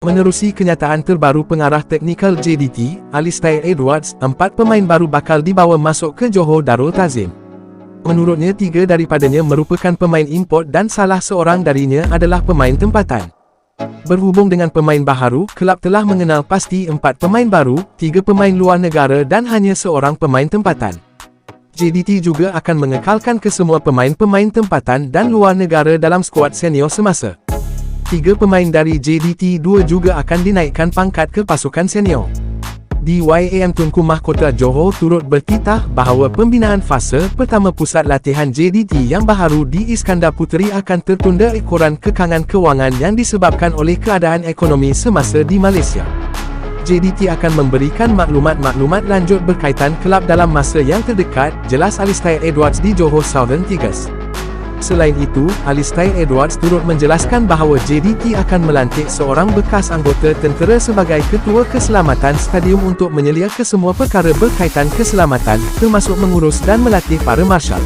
Menerusi kenyataan terbaru pengarah teknikal JDT, Alistair Edwards, 4 pemain baru bakal dibawa masuk ke Johor Darul Ta'zim. Menurutnya 3 daripadanya merupakan pemain import dan salah seorang darinya adalah pemain tempatan. Berhubung dengan pemain baharu, kelab telah mengenal pasti 4 pemain baru, 3 pemain luar negara dan hanya seorang pemain tempatan. JDT juga akan mengekalkan kesemua pemain-pemain tempatan dan luar negara dalam skuad senior semasa. 3 pemain dari JDT2 juga akan dinaikkan pangkat ke pasukan senior. DYAM Tunku Mahkota Johor turut bertitah bahawa pembinaan fasa pertama pusat latihan JDT yang baharu di Iskandar Puteri akan tertunda ekoran kekangan kewangan yang disebabkan oleh keadaan ekonomi semasa di Malaysia. JDT akan memberikan maklumat-maklumat lanjut berkaitan kelab dalam masa yang terdekat, jelas Alistair Edwards di Johor Southern Tigers. Selain itu, Alistair Edwards turut menjelaskan bahawa JDT akan melantik seorang bekas anggota tentera sebagai ketua keselamatan stadium untuk menyelia kesemua perkara berkaitan keselamatan, termasuk mengurus dan melatih para marshal.